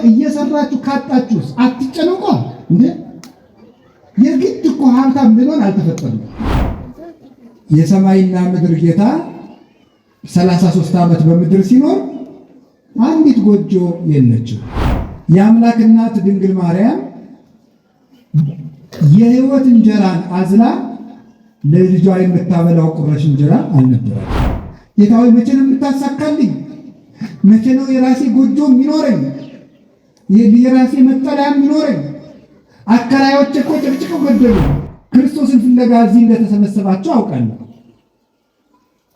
እየሰራችሁ ካጣችሁስ አትጨነቁ እንዴ? የግድ እኮ ሀብታም ልንሆን አልተፈጠርንም። የሰማይና ምድር ጌታ 33 ዓመት በምድር ሲኖር አንዲት ጎጆ የለችም። የአምላክ እናት ድንግል ማርያም የሕይወት እንጀራን አዝላ ለልጇ የምታበላው ቁራሽ እንጀራ አልነበራትም። ጌታዊ መቼ ነው የምታሳካልኝ? መቼ ነው የራሴ ጎጆ የሚኖረኝ? የራሴ መጠለያ የሚኖረኝ? አከራዮች እኮ ጭቅጭቀው ገደሉ። ክርስቶስን ፍለጋ እዚህ እንደተሰበሰባቸው አውቃለሁ።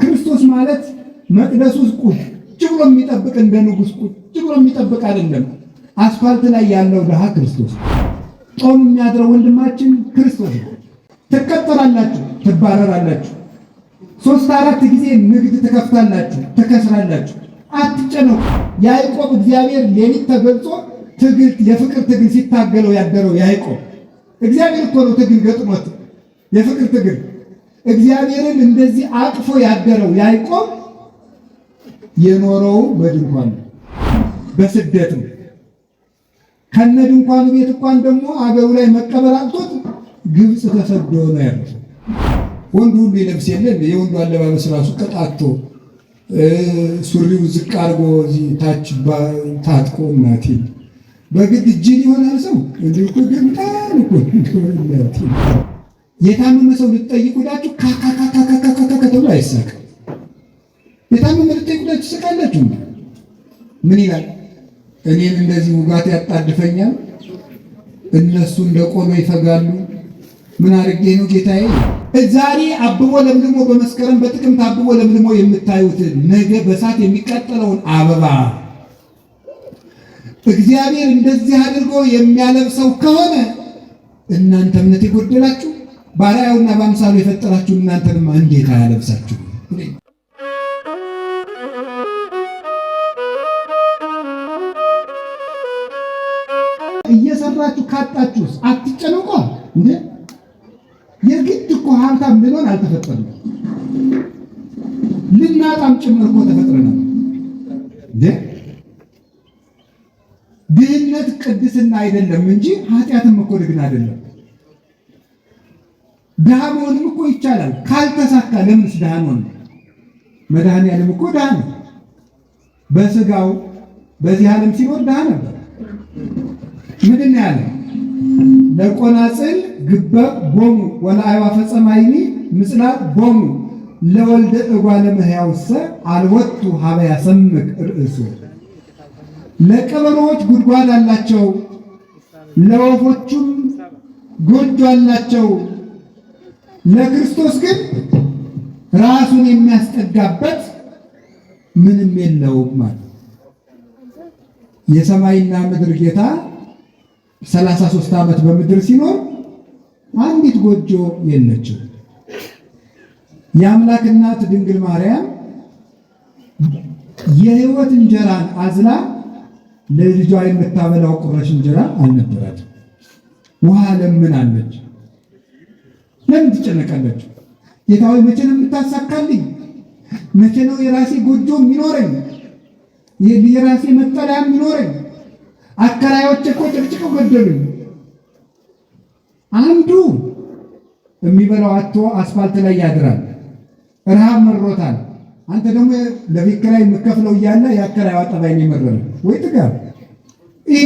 ክርስቶስ ማለት መቅደሱ ውስጥ ቁጭ ብሎ የሚጠብቅ እንደ ንጉሥ ቁጭ ብሎ የሚጠብቅ አይደለም። አስፋልት ላይ ያለው ድሃ ክርስቶስ፣ ጾም የሚያድረው ወንድማችን ክርስቶስ። ትቀጠራላችሁ፣ ትባረራላችሁ፣ 3-4 ጊዜ ንግድ ትከፍታላችሁ፣ ትከስራላችሁ። አትጨነቁ። ያዕቆብ እግዚአብሔር ሌሊት ተገልጾ ትግል የፍቅር ትግል ሲታገለው ያደረው ያዕቆብ እግዚአብሔር እኮ ነው ትግል ገጥሞት የፍቅር ትግል እግዚአብሔርን እንደዚህ አቅፎ ያደረው ያዕቆብ የኖረው በድንኳን በስደት ነው። ከነ ድንኳኑ ቤት እንኳን ደግሞ አገሩ ላይ መቀበር አቅቶት ግብፅ ተሰዶ ነው ያለው። ወንዱ ሁሉ ይለብስ የለ የወንዱ አለባበስ ራሱ ቀጣቶ ሱሪው ዝቅ አድርጎ እዚህ ታች ታጥቆ እናቴ በግድ እጅን ይሆናል ሰው እንዲሁ እኮ ገምታል እኮ እናቴ። የታመመ ሰው ልትጠይቁ ዳችሁ ካካካካካካ ተብሎ አይሳቅም። የታመመ ልትጠይቁ ዳችሁ ትስቃላችሁ። ምን ይላል? እኔን እንደዚህ ውጋት ያጣድፈኛል፣ እነሱ እንደ ቆሎ ይፈጋሉ። ምን አድርጌ ነው ጌታዬ? ዛሬ አብቦ ለምልሞ በመስከረም በጥቅምት አብቦ ለምልሞ የምታዩት ነገ በሳት የሚቃጠለውን አበባ እግዚአብሔር እንደዚህ አድርጎ የሚያለብሰው ከሆነ እናንተ እምነት የጎደላችሁ ባሪያውና በአምሳሉ የፈጠራችሁ እናንተንም እንዴት አያለብሳችሁ? እየሰራችሁ ካጣችሁስ አትጨነቁ እንዴ? የግድ እኮ ሀብታም ልንሆን አልተፈጠርንም። ልናጣም ጭምር እኮ ተፈጥረናል እንዴ? ድህነት ቅድስና አይደለም እንጂ ኃጢአትም እኮ ድግና አይደለም። ድሃ መሆንም እኮ ይቻላል። ካልተሳካ ለምንስ ድሃ ነው? መድኃኒዓለም እኮ ድሃ ነው። በስጋው በዚህ ዓለም ሲኖር ድሃ ነበር። ምንድን ያለ ለቆናጽል ግበ ቦሙ ወለአዕዋፈ ሰማይኒ ምጽላት ቦሙ ለወልደ እጓለ እመሕያውሰ አልወቱ ሀበ ያሰምክ ርእሱ። ለቀበሮዎች ጉድጓድ አላቸው፣ ለወፎቹም ጎጆ አላቸው። ለክርስቶስ ግን ራሱን የሚያስጠጋበት ምንም የለውም ማለት። የሰማይና ምድር ጌታ 33 ዓመት በምድር ሲኖር አንዲት ጎጆ የለችም። የአምላክ እናት ድንግል ማርያም የሕይወት እንጀራን አዝላ ለልጇ የምታበላው ቁራሽ እንጀራ አልነበራትም። ውሃ ለምን አለች? ለምን ትጨነቃለች? ጌታዊ መቼ ነው የምታሳካልኝ? መቼ ነው የራሴ ጎጆ የሚኖረኝ? የራሴ መጠለያ የሚኖረኝ? አከራዮች እኮ ጭቅጭቀው ገደሉኝ። አንዱ የሚበላው አጥቶ አስፋልት ላይ ያድራል፣ ረሃብ መሮታል። አንተ ደግሞ ለቤት ኪራይ የምከፍለው እያለ የአከራዩ ጠባይ ነው የመረረ ወይ ጥጋብ። ይሄ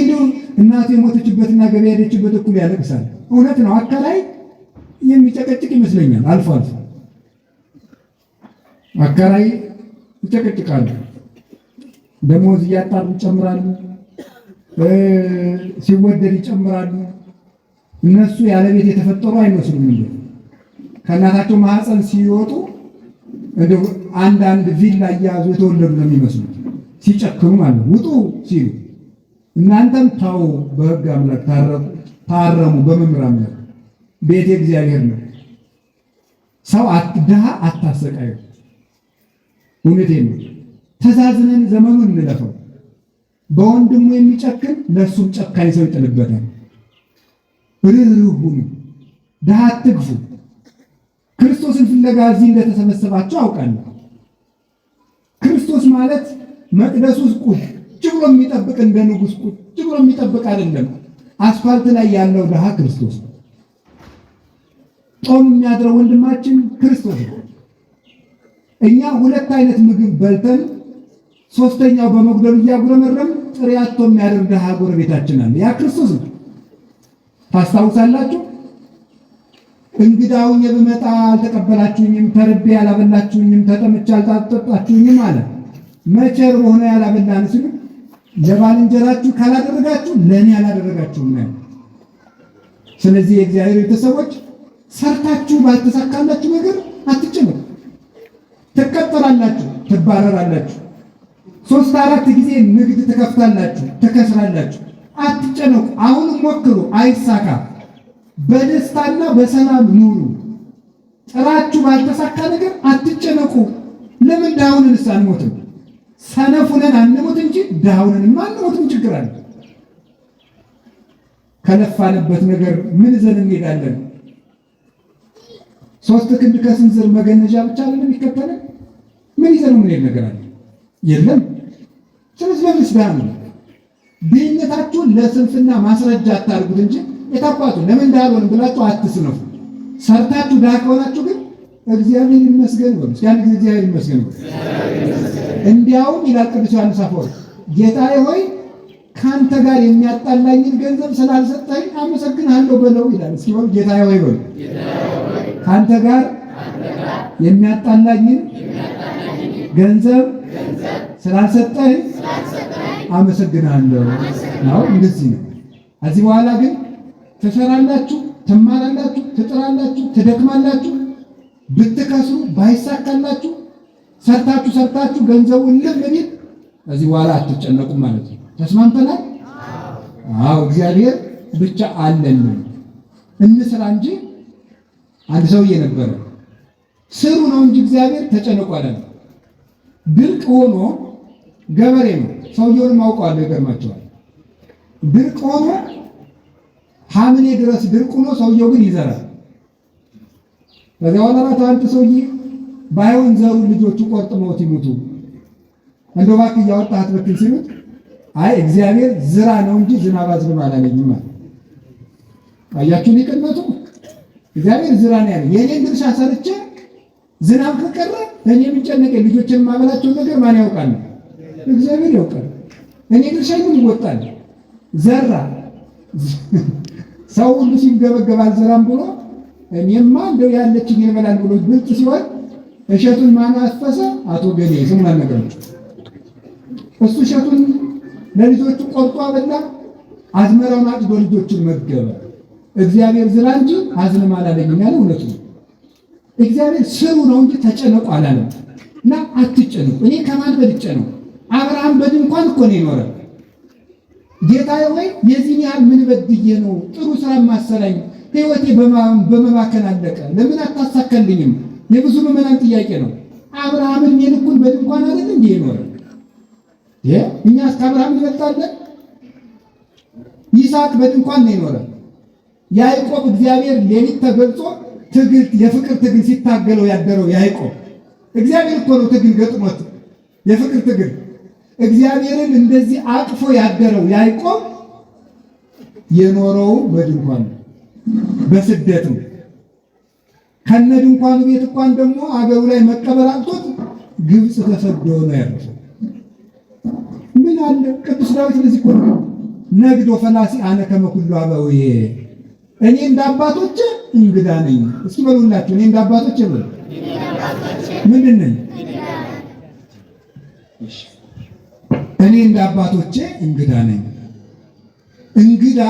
እናቱ የሞተችበትና ገበያ ሄደችበት እኩል ያለቅሳል። እውነት ነው። አከራይ የሚጨቀጭቅ ይመስለኛል። አልፎ አልፎ አከራይ ይጨቀጭቃሉ። ደሞዝ እያጣሩ ይጨምራሉ፣ ሲወደድ ይጨምራሉ። እነሱ ያለ ቤት የተፈጠሩ አይመስሉም። እንዴ ከእናታቸው ማህፀን ሲወጡ እንደው አንዳንድ ቪላ እያያዙ የተወለዱ ነው የሚመስሉት። ሲጨክኑ ማለት ውጡ ሲሉ እናንተም ታው በሕግ አምላክ ታረሙ። በመምህር አምላክ ቤት እግዚአብሔር ነው። ሰው ድሃ አታሰቃዩ። እውነቴን ነው። ተዛዝነን ዘመኑን እንለፈው። በወንድሙ የሚጨክን ለእሱም ጨካኝ ሰው ይጥልበታል። ርኅሩህ ሁኑ፣ ድሃ አትግፉ። ክርስቶስን ፍለጋ እዚህ እንደተሰበሰባቸው አውቃለሁ። ክርስቶስ ማለት መቅደሱ ውስጥ ቁጭ ብሎ የሚጠብቅ እንደ ንጉሥ ቁጭ ብሎ የሚጠብቅ አይደለም። አስፋልት ላይ ያለው ድሃ ክርስቶስ ነው። ጾም የሚያድረው ወንድማችን ክርስቶስ ነው። እኛ ሁለት አይነት ምግብ በልተን ሶስተኛው በመጉደሉ እያጉረመረም ጥሬ አጥቶ የሚያደር ድሃ ጎረቤታችን አለ። ያ ክርስቶስ ነው። ታስታውሳላችሁ? እንግዳውኝ ብመጣ አልተቀበላችሁኝም፣ ተርቤ አላበላችሁኝም፣ ተጠምቼ አልጠጣችሁኝም አለ። መቼ ሆነ ያላበላን ሲሉ ለባልንጀራችሁ ካላደረጋችሁ ለእኔ አላደረጋችሁም ነው። ስለዚህ የእግዚአብሔር ቤተሰቦች ሰርታችሁ ባልተሳካላችሁ ነገር አትጨነቁ። ትቀጠራላችሁ፣ ትባረራላችሁ፣ 3-4 ጊዜ ንግድ ትከፍታላችሁ፣ ትከስራላችሁ። አትጨነቁ። አሁንም ሞክሩ፣ አይሳካ። በደስታና በሰላም ኑሩ። ጥራችሁ ባልተሳካ ነገር አትጨነቁ። ለምን ድሃውንንስ አንሞትም? ሰነፉንን አንሞት እንጂ ድሃውንንማ አንሞትም። ችግር አለ? ከለፋንበት ነገር ምን ይዘን እንሄዳለን? 3 ክንድ ከስንዝር መገነዣ ብቻ አይደለም የሚከተለን። ምን ይዘን ምን ነገር አለ? የለም። ስለዚህ ለምስጋና ነው። ድህነታችሁን ለስንፍና ማስረጃ አታርጉት እንጂ የታባቱ ለምን ዳልሆን ብላችሁ አትስነፉ። ሰርታችሁ ድሃ ከሆናችሁ ግን እግዚአብሔር ይመስገን በሉ። ያን ጊዜ እግዚአብሔር ይመስገን በሉ። እንዲያውም ይላል ቅዱስ ዮሐንስ አፈወርቅ ጌታዬ ሆይ ካንተ ጋር የሚያጣላኝን ገንዘብ ስላልሰጠኝ አመሰግንሃለሁ በለው ይላል። እስኪ በሉ ጌታዬ ሆይ በሉ። ካንተ ጋር የሚያጣላኝን ገንዘብ ስላልሰጠኝ አመሰግንሃለሁ ነው። እንደዚህ ነው። ከዚህ በኋላ ግን ትሰራላችሁ፣ ትማራላችሁ፣ ትጥራላችሁ፣ ትደክማላችሁ። ብትከስሩ ባይሳካላችሁ ሰርታችሁ ገንዘቡን ለምን ከዚህ በኋላ አትጨነቁም ማለት ነው። ተስማምተናል? አዎ። እግዚአብሔር ብቻ አለን እንስራ እንጂ አንድ ሰውዬ ነበረ ስሩ ነው እንጂ እግዚአብሔር ተጨነቁ አለን። ድርቅ ሆኖ ገበሬ ነው። ሰውየውንም አውቀዋለሁ። ይገርማቸዋል። ድርቅ ሆኖ ሐምሌ ድረስ ድርቅ ሆኖ ሰውየው ግን ይዘራል። ከዚያ በኋላ አንተ ሰውዬ ባይሆን ዘሩ ልጆቹ ቆርጥመውት ይሙቱ እንደው እባክህ እያወጣህ አትበክል ሲሉት አይ እግዚአብሔር ዝራ ነው እንጂ ዝናብ አዝንብ አላለኝም ማለት። አያችሁ ሊቅነቱ። እግዚአብሔር ዝራ ነው ያለው። የኔን ድርሻ ሰርቼ ዝናብ ከቀረ እኔ የምጨነቀኝ ልጆችን ማበላቸው ነገር ማን ያውቃል? እግዚአብሔር ያውቃል። እኔ ድርሻዬን ይወጣል። ዘራ ሰው ሁሉ ሲገበገብ አልዘራም ብሎ እኔማ እንደው ያለችኝ ይበላል ብሎ ብልጥ ሲሆን እሸቱን ማን አስፈሰ? አቶ ገሌ ስሙን አልነገራችሁ። እሱ እሸቱን ለልጆቹ ቆርጦ አበላ፣ አዝመራውን አጭዶ ልጆቹን መገበ። እግዚአብሔር ዝራ እንጂ አዝንም አላለኝም ያለው እውነቱ ነው። እግዚአብሔር ስሩ ነው እንጂ ተጨነቁ አላለም። እና አትጨነቁ። እኔ ከማን በልጬ ነው? አብርሃም በድንኳን እኮ ነው የኖረ። ጌታዬ ወይ የዚህን ያህል ምን በድዬ ነው ጥሩ ስራ ማሰላኝ? ህይወቴ በመባከን አለቀ። ለምን አታሳከልኝም? የብዙ ምዕመናን ጥያቄ ነው። አብርሃምን የልኩን በድንኳን አይደል እንዴ የኖረ? እኛ እስከ አብርሃም እንበልጣለን? ይስሐቅ በድንኳን ነው የኖረ። ያዕቆብ እግዚአብሔር ሌሊት ተገልጾ ትግል የፍቅር ትግል ሲታገለው ያደረው ያዕቆብ እግዚአብሔር እኮ ነው ትግል ገጥሞት የፍቅር ትግል እግዚአብሔርን እንደዚህ አቅፎ ያደረው ያዕቆብ የኖረው በድንኳን በስደት ነው። ከነ ድንኳኑ ቤት እንኳን ደግሞ አገሩ ላይ መቀበር አቅቶት ግብጽ ተሰዶ ነው ያለው። ምን አለ ቅዱስ ዳዊት ለዚህ እኮ ነግዶ ፈላሲ አነ ከመ ኩሉ አበዊየ እኔ እንደ አባቶቼ እንግዳ ነኝ። እስኪ በሉላችሁ እኔ እንደ አባቶቼ በሉ። ምንድን ነኝ? እኔ እንደ አባቶቼ እንግዳ ነኝ። እንግዳ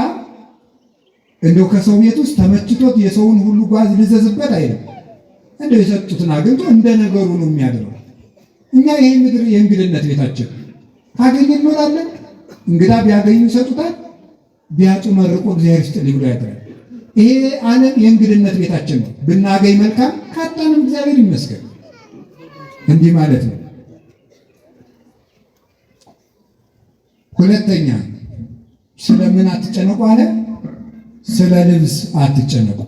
እንደው ከሰው ቤት ውስጥ ተመችቶት የሰውን ሁሉ ጓዝ ልዘዝበት አይደለም። እንደው የሰጡትን አግኝቶ እንደ ነገሩ ነው የሚያደርገው። እኛ ይሄ ምድር የእንግድነት ቤታችን ካገኘን እንኖራለን። እንግዳ ቢያገኙ ይሰጡታል፣ ቢያጡ መርቆ እግዚአብሔር ይስጥልኝ ብሎ ያድራል። ይሄ ዓለም የእንግድነት ቤታችን ነው። ብናገኝ መልካም፣ ካጣንም እግዚአብሔር ይመስገን። እንዲህ ማለት ነው። ሁለተኛ ስለምን አትጨነቁ አለ? ስለ ልብስ አትጨነቁ።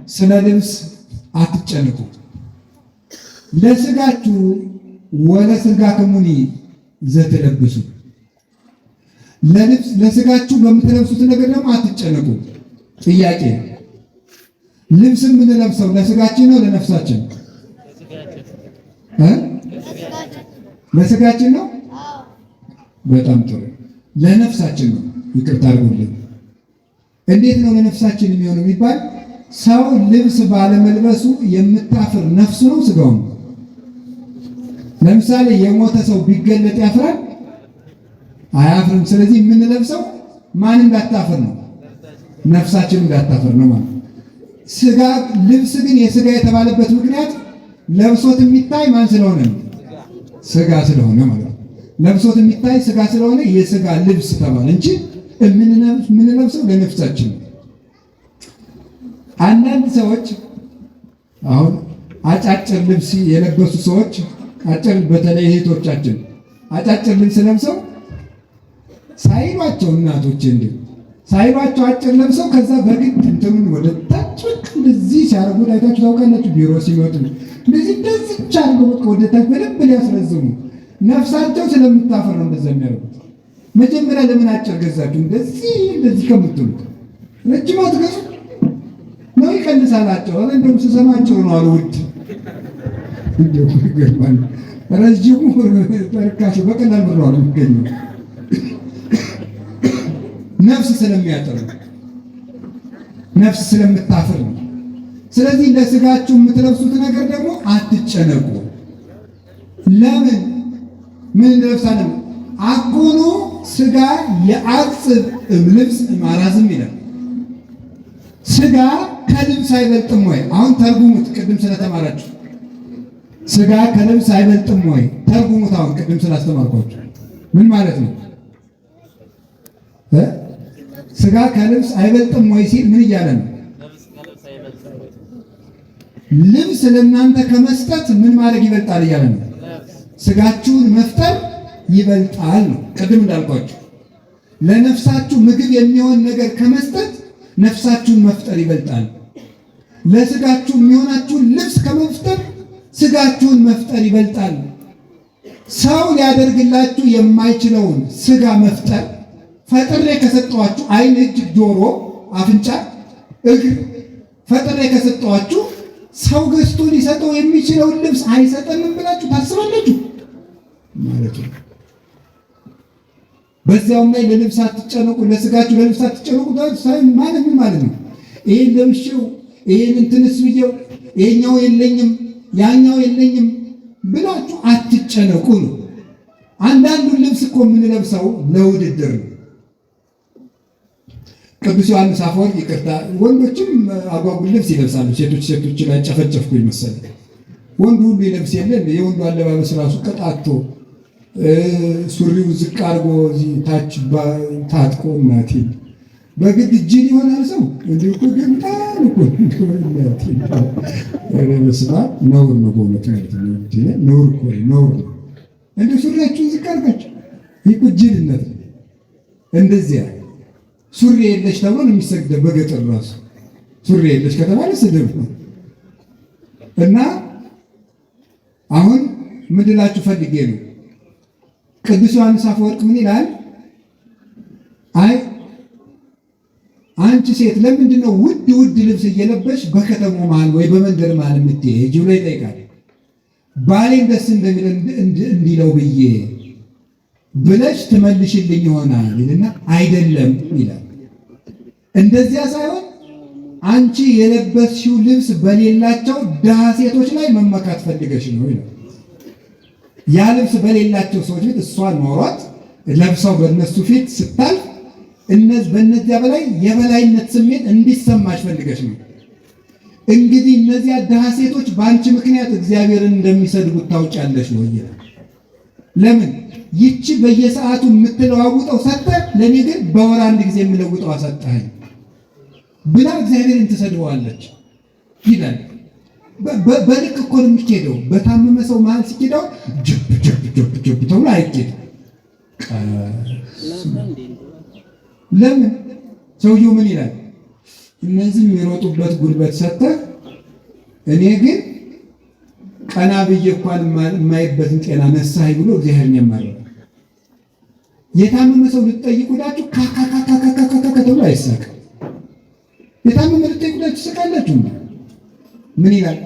ስለ ልብስ አትጨነቁ። ለስጋችሁ ወለሥጋክሙኒ ዘትለብሱ ለሥጋችሁ በምትለብሱት ነገር ደግሞ አትጨነቁ። ጥያቄ ልብስ የምንለብሰው ለሥጋችን ነው ለነፍሳችን? ለሥጋችን ነው። በጣም ጥሩ። ለነፍሳችን ነው። ይቅርታ አድርጉልኝ። እንዴት ነው ለነፍሳችን የሚሆነው የሚባል ሰው ልብስ ባለመልበሱ የምታፍር ነፍሱ ነው ሥጋው ነው? ለምሳሌ የሞተ ሰው ቢገለጥ ያፍራል? አያፍርም። ስለዚህ የምንለብሰው ማን እንዳታፍር ነው? ነፍሳችን እንዳታፍር ነው ማለት። ሥጋ ልብስ ግን የሥጋ የተባለበት ምክንያት ለብሶት የሚታይ ማን ስለሆነ ነው? ሥጋ ስለሆነ ማለት ነው። ለብሶት የሚታይ ሥጋ ስለሆነ የሥጋ ልብስ ተባለ እንጂ የምንለብሰው ለነፍሳችን ነው። አንዳንድ ሰዎች አሁን አጫጭር ልብስ የለበሱ ሰዎች በተለይ እህቶቻችን አጫጭር ልብስ ለብሰው ሳይሏቸው እናቶች ሳይሏቸው አጭር ለብሰው ከዛ በግድ እንትኑን ወደ ታች እንደዚህ ሲያደርጉ አይታችሁ ታውቃላችሁ። ቢሮ ሲመጡ እንደዚህ አድርገው በቃ ወደ ታች በደንብ ሊያስረዝሙ ነፍሳቸው ስለምታፈር ነው እንደዛ የሚያደርጉት። መጀመሪያ ለምን አጭር ገዛችሁ? እንደዚህ ከምትሉት ረጅም አትገዙ ነው ይቀንሳላቸው። እንደውም ስሰማቸው ነው አሉ ውድ ረጅሙ ተርካሽ በቀላል ብር ነው የሚገኘው። ነፍስ ስለሚያጠር ነፍስ ስለምታፍር ነው። ስለዚህ ለሥጋችሁ የምትለብሱት ነገር ደግሞ አትጨነቁ። ለምን ምን እንለብሳለን? አኮኑ ሥጋ የአጽብ እምልብስ እማራዝም ይላል። ሥጋ ከልብስ አይበልጥም ወይ? አሁን ተርጉሙት። ቅድም ስለተማራችሁ ሥጋ ከልብስ አይበልጥም ወይ? ተርጉሙት። አሁን ቅድም ስላስተማርኳችሁ ምን ማለት ነው? ሥጋ ከልብስ አይበልጥም ወይ ሲል ምን እያለ ነው? ልብስ ለእናንተ ከመስጠት ምን ማድረግ ይበልጣል እያለ ነው? ሥጋችሁን መፍጠር ይበልጣል ነው። ቅድም እንዳልኳችሁ ለነፍሳችሁ ምግብ የሚሆን ነገር ከመስጠት ነፍሳችሁን መፍጠር ይበልጣል። ለሥጋችሁ የሚሆናችሁን ልብስ ከመፍጠር ሥጋችሁን መፍጠር ይበልጣል። ሰው ሊያደርግላችሁ የማይችለውን ሥጋ መፍጠር ፈጥሬ ከሰጠኋችሁ ዓይን፣ እጅ፣ ጆሮ፣ አፍንጫ፣ እግር ፈጥሬ ከሰጠኋችሁ ሰው ገዝቶ ሊሰጠው የሚችለውን ልብስ አይሰጠንም ብላችሁ ታስባላችሁ ማለት ነው። በዚያውም ላይ ለልብስ አትጨነቁ፣ ለሥጋችሁ ለልብስ አትጨነቁ ማለት ምን ማለት ነው? ይሄን ለብሼው ይሄን እንትንስ ብዬው ይሄኛው የለኝም ያኛው የለኝም ብላችሁ አትጨነቁ ነው። አንዳንዱን ልብስ እኮ የምንለብሰው ለውድድር ነው። ቅዱስ ዮሐንስ አፈወርቅ ይቅርታ፣ ወንዶችም አጓጉል ልብስ ይለብሳሉ። ሴቶች ላይ ጨፈጨፍኩ ይመስል ወንዱ ሁሉ ይለብስ የለ። የወንዱ አለባበስ ራሱ ቀጣቶ ሱሪው ዝቅ አድርጎ እዚህ ታች ታጥቆ እናቴ በግድ እጅን ይሆናል ሰው እንዲሁ እኮ ገምታል እኮ እናቴ ረበስባ ነውር ነው በእውነት ማለት ነው። ነውር እኮ ነውር ነው። እንደ ሱሪያችሁን ዝቅ አድርጋችሁ ይህ እኮ ጅልነት ነው። እንደዚያ ሱሪ የለሽ ተብሎ ነው የሚሰግደው። በገጠር ራሱ ሱሪ የለሽ ከተባለ ስድብ ነው። እና አሁን ምንድላችሁ ፈልጌ ነው ቅዱስ ዮሐንስ አፈወርቅ ምን ይላል? አይ አንቺ ሴት ለምንድን ነው ውድ ልብስ እየለበሽ በከተማው መሃል ወይ በመንደር መሃል የምትሄጂው ብሎ ይጠይቃል። ባሌን ደስ እንዲለው ብዬ ብለሽ ትመልሽልኝ ይሆናል ይልና አይደለም ይላል። እንደዚያ ሳይሆን አንቺ የለበስሽው ልብስ በሌላቸው ድሃ ሴቶች ላይ መመካት ፈልገሽ ነው ይላል። ያ ልብስ በሌላቸው ሰዎች ፊት እሷን ኖሯት ለብሰው በእነሱ ፊት ስታልፍ በእነዚያ በላይ የበላይነት ስሜት እንዲሰማሽ ፈልገሽ ነው። እንግዲህ እነዚያ ድሃ ሴቶች በአንቺ ምክንያት እግዚአብሔርን እንደሚሰድቡት ታውቂያለሽ ነው ይላል። ለምን ይቺ በየሰዓቱ የምትለዋውጠው ሰጠህ፣ ለእኔ ግን በወር አንድ ጊዜ የምለውጠው አሰጠኸኝ ብላ እግዚአብሔርን ትሰድበዋለች ይላል። በልክ እኮ ነው የሚኬደው። በታመመ ሰው መሀል ሲኬደው ጀብ ተብሎ አይኬድም። ለምን ሰውየው ምን ይላል? እነዚህ የሚሮጡበት ጉልበት ሰጠህ፣ እኔ ግን ቀና ብዬ እንኳን የማይበትን ጤና ነሳኝ ብሎ እግዚአብሔርን ያማረው። የታመመ ሰው ልትጠይቁላችሁ ካካካካካካካ ተብሎ አይሳቅም። የታመመ ልትጠይቁላችሁ ትስቃላችሁ። ምን ይላል?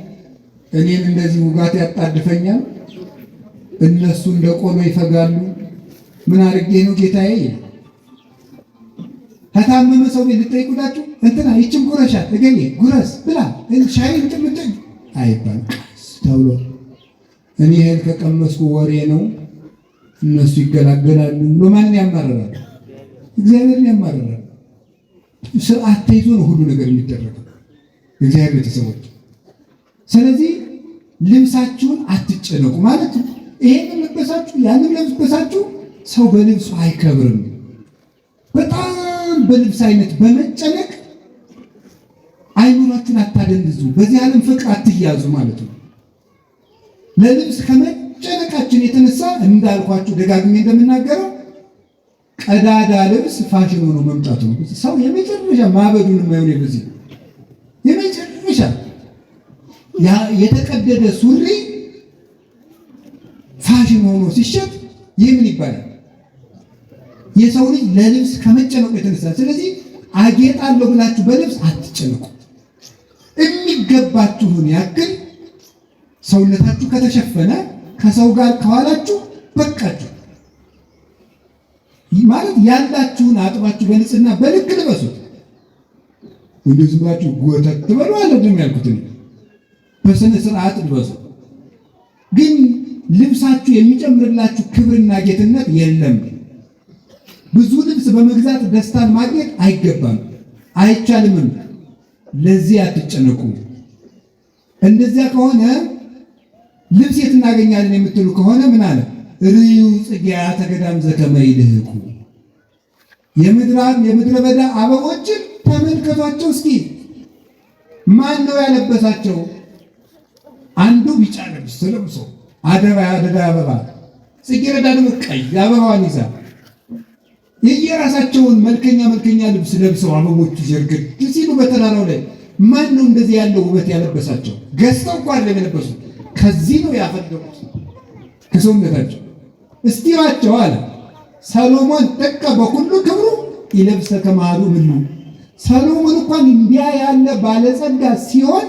እኔን እንደዚህ ውጋት ያጣድፈኛል፣ እነሱ እንደ ቆሎ ይፈጋሉ። ምን አድርጌ ነው ጌታዬ? ከታመመ ሰው ልትጠይቁላችሁ እንትና ይችም ጉረሻት እገሌ ጉረስ ብላ ሻይ እንጥምጥ አይባል ተብሎ እኔ ይሄን ከቀመስኩ ወሬ ነው እነሱ ይገላገላሉ ብሎ ማንን ያማርራል? እግዚአብሔርን ያማርራል። ስርዓት ተይዞ ነው ሁሉ ነገር የሚደረገው እግዚአብሔር ቤተሰቦች። ስለዚህ ልብሳችሁን አትጨነቁ ማለት ነው። ይሄን ለበሳችሁ ያንን ለበሳችሁ ሰው በልብሱ አይከብርም። በጣም በልብስ አይነት በመጨነቅ አይኑራችሁን አታደንዝዙ። በዚህ ዓለም ፍቅር አትያዙ ማለት ነው። ለልብስ ከመጨነቃችን የተነሳ እንዳልኳችሁ ደጋግሜ እንደምናገረው ቀዳዳ ልብስ ፋሽን ሆኖ መምጣቱ ነው። ሰው የመጨረሻ ማበዱን የማይሆን በዚህ የመጨረሻ የተቀደደ ሱሪ ፋሽን ሆኖ ሲሸጥ ይህ ምን ይባላል? የሰው ልጅ ለልብስ ከመጨነቁ የተነሳ። ስለዚህ አጌጣለሁ ብላችሁ በልብስ አትጨነቁ። የሚገባችሁን ያክል ሰውነታችሁ ከተሸፈነ ከሰው ጋር ከዋላችሁ በቃችሁ ማለት ያላችሁን አጥባችሁ በንጽህና በልክ ልበሱት። እንደዚህ ብላችሁ ጎተት ትበሉ አይደለም ያልኩት፣ በስነ ስርዓት ልበሱ። ግን ልብሳችሁ የሚጨምርላችሁ ክብርና ጌትነት የለም። ብዙ ልብስ በመግዛት ደስታን ማግኘት አይገባም፣ አይቻልምም። ለዚህ አትጨነቁ። እንደዚያ ከሆነ ልብስ የት እናገኛለን የምትሉ ከሆነ ምን አለ? ርዩ ጽጌያተ ገዳም ዘከመ ይልህቁ። የምድረ በዳ አበቦችን ተመልከቷቸው እስኪ። ማን ነው ያለበሳቸው? አንዱ ቢጫ ልብስ ለብሶ አደዳ አበባ፣ ጽጌረዳ ደግሞ ቀይ አበባዋን ይዛ የየራሳቸውን መልከኛ ልብስ ለብሰው አበቦቹ ጀርግድ ሲሉ በተራራው ላይ ማን ነው እንደዚህ ያለው ውበት ያለበሳቸው? ገዝተው እኮ አይደለም የለበሱት፣ ከዚህ ነው ያፈለቁት ከሰውነታቸው። እስቲዋቸው አለ ሰሎሞን ጥቀ በኩሉ ክብሩ ይለብሰ ከማሉ ምሉ። ሰሎሞን እንኳን እንዲያ ያለ ባለጸጋ ሲሆን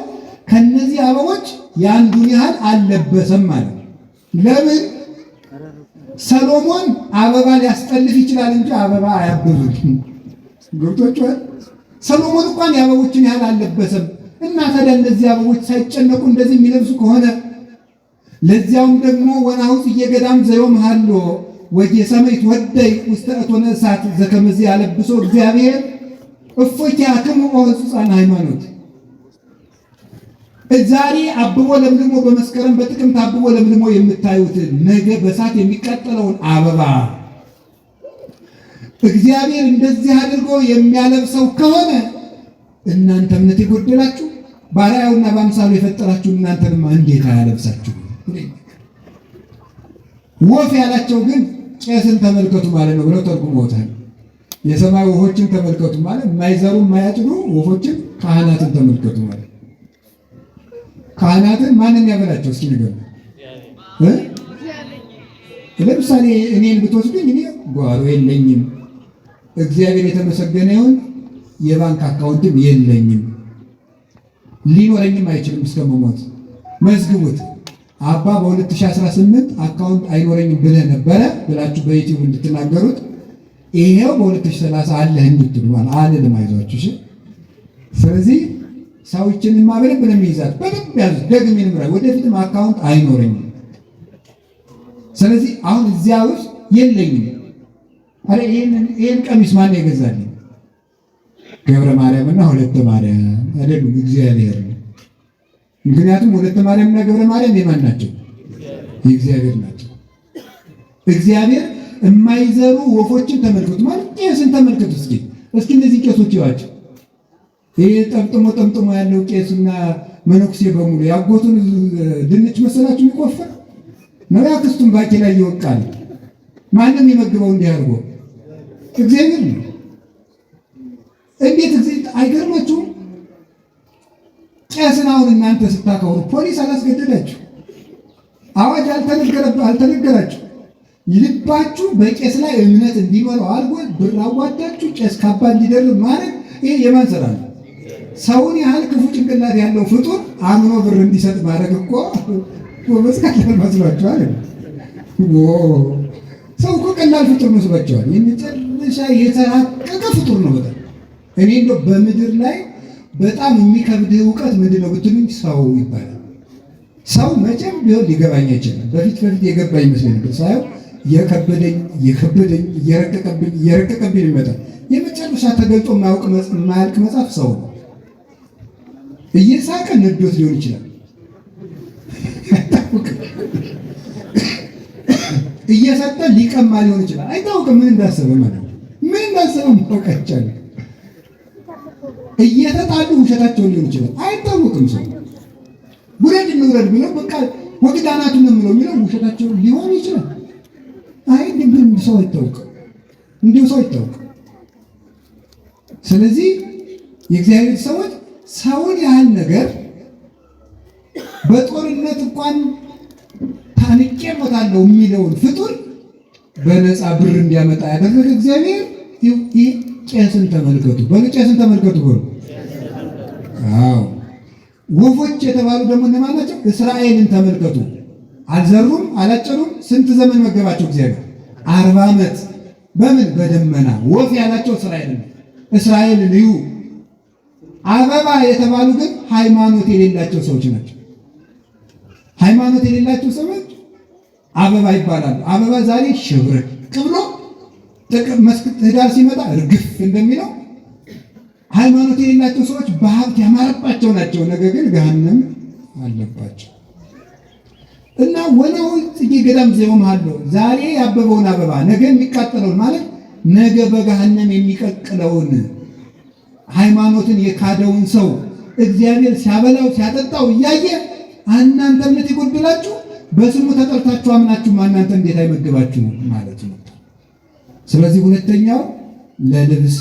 ከነዚህ አበቦች የአንዱን ያህል አልለበሰም ማለት ነው። ለምን? ሰሎሞን አበባ ሊያስጠልፍ ይችላል እንጂ አበባ አያብብም። ገብቶችኋል? ሰሎሞን እንኳን የአበቦችን ያህል አልለበሰም። እና ታዲያ እነዚህ አበቦች ሳይጨነቁ እንደዚህ የሚለብሱ ከሆነ ለዚያውም ደግሞ ወናሁ ጽጌ ገዳም ዘዮም ሃሎ ወጌሰመይት ወደይ ውስተ እቶነ እሳት ዘከመዚ ያለብሶ እግዚአብሔር እፎኪያክሙ ወሕጹፃነ ሃይማኖት። ዛሬ አብቦ ለምልሞ በመስከረም በጥቅምት አብቦ ለምልሞ የምታዩት ነገ በእሳት የሚቃጠለውን አበባ እግዚአብሔር እንደዚህ አድርጎ የሚያለብሰው ከሆነ እናንተ እምነት የጎደላችሁ በአርአያውና በአምሳሉ የፈጠራችሁ እናንተንማ እንዴት አያለብሳችሁ? ወፍ ያላቸው ግን ቄስን ተመልከቱ ማለት ነው ብለው ተርጉመውታል። የሰማይ ወፎችን ተመልከቱ ማለት የማይዘሩ የማያጭዱ ወፎችን ካህናትን ተመልከቱ ማለት። ካህናትን ማንን ያበላቸው? እስኪ ንገሩ። ለምሳሌ እኔን ብትወስዱኝ እኔ ጓሮ የለኝም፣ እግዚአብሔር የተመሰገነ ይሁን፣ የባንክ አካውንትም የለኝም፣ ሊኖረኝም አይችልም እስከመሞት። መዝግቡት። አባ በ2018 አካውንት አይኖረኝም ብለህ ነበረ ብላችሁ በዩቲዩብ እንድትናገሩት ይሄው በ2030 አለህ እንድትሉ ማለት አልልም። አይዟችሁ እሺ። ስለዚህ ሰዎችን ማበረብ ብለን ይዛት በደንብ ያዙ። ደግሜ ንምራ ወደፊትም አካውንት አይኖረኝም። ስለዚህ አሁን እዚያ ውስጥ የለኝም። አረ ይሄን ቀሚስ ማን የገዛልኝ? ገብረ ማርያምና ወለተ ማርያም አይደሉም? እግዚአብሔር ነው። ምክንያቱም ወለተ ማርያምና ገብረ ማርያም የማን ናቸው? የእግዚአብሔር ናቸው። እግዚአብሔር የማይዘሩ ወፎችን ተመልከቱ ማለት ቄስን ተመልከቱ። እስኪ እነዚህ ቄሶች ይዋቸው። ይሄ ጠምጥሞ ያለው ቄስና መነኩሴ በሙሉ ያጎቱን ድንች መሰላችሁ የሚቆፈር ነው። ያክስቱን ባቄላ ይወቃል። ማንም ይመግበው እንዲህ አድርጎ እግዚአብሔር ነው። እንዴት አይገርማችሁም? ቄስን አሁን እናንተ ስታከብሩ ፖሊስ አላስገደዳችሁ። አዋጅ አልተነገራችሁ። ልባችሁ በቄስ ላይ እምነት እንዲኖረው አድርጎ ብር አዋጣችሁ ቄስ ካባ እንዲደርብ ማድረግ ይሄ የማን ስራ ነው? ሰውን ያህል ክፉ ጭንቅላት ያለው ፍጡር አምኖ ብር እንዲሰጥ ማድረግ እኮ መስቀል መስሏችኋል። ሰው እኮ ቀላል ፍጡር መስሏችኋል። የመጨረሻ የተራቀቀ ፍጡር ነው በጣም። እኔ እንደው በምድር ላይ በጣም የሚከብድ እውቀት ምንድን ነው ብትሉኝ ሰው ይባላል። ሰው መቼም ቢሆን ሊገባኝ አይችልም። በፊት የገባ ይመስለኝ ነበር። ሳየው የከበደኝ እየረቀቀብኝ ይመጣል። የመጨረሻ ተገልጦ የማያልቅ መጽሐፍ ሰው ነው። እየሳቀ ነዶት ሊሆን ይችላል። እየሰጠ ሊቀማ ሊሆን ይችላል። አይታወቅም ምን እንዳሰበ ማለት ነው። ምን እንዳሰበ ማወቅ አይቻልም። እየተጣሉ ውሸታቸውን ሊሆን ይችላል። አይታወቅም። ሰው ውረድ እንውረድ ብለው በቃ ወግዳናቱ ነው የሚለው ውሸታቸው ሊሆን ይችላል። አይ ግን ሰው አይታወቅም። እንዲሁ ሰው አይታወቅም። ስለዚህ የእግዚአብሔር ሰዎች ሰውን ያህል ነገር በጦርነት እንኳን ታንቄ ሞታለሁ የሚለውን ፍጡር በነፃ ብር እንዲያመጣ ያደረገ እግዚአብሔር ይህ ቄስን ተመልከቱ። ቄስን ተመልከቱ ብሎ አዎ። ወፎች የተባሉ ደግሞ እነማን ናቸው? እስራኤልን ተመልከቱ። አልዘሩም፣ አላጨዱም። ስንት ዘመን መገባቸው እግዚአብሔር? 40 ዓመት። በምን? በደመና። ወፍ ያላቸው እስራኤልን ነው። እስራኤልን እዩ። አበባ የተባሉ ግን ሃይማኖት የሌላቸው ሰዎች ናቸው። ሃይማኖት የሌላቸው ሰዎች አበባ ይባላሉ። አበባ ዛሬ ሽብርቅ ብሎ ህዳር ሲመጣ እርግፍ እንደሚለው ሃይማኖት የሌላቸው ሰዎች በሀብት ያማረባቸው ናቸው። ነገር ግን ገሃነም አለባቸው እና ወናው ጽጌ ገዳም ዘየውምሃለው ዛሬ ያበበውን አበባ ነገ የሚቃጠለውን ማለት ነገ በገሃነም የሚቀቅለውን ሃይማኖትን የካደውን ሰው እግዚአብሔር ሲያበላው ሲያጠጣው እያየ እናንተ እምነት ይጎድላችሁ በስሙ ተጠርታችሁ አምናችሁ እናንተ እንዴት አይመግባችሁ ማለት ነው። ስለዚህ ሁለተኛው ለልብስ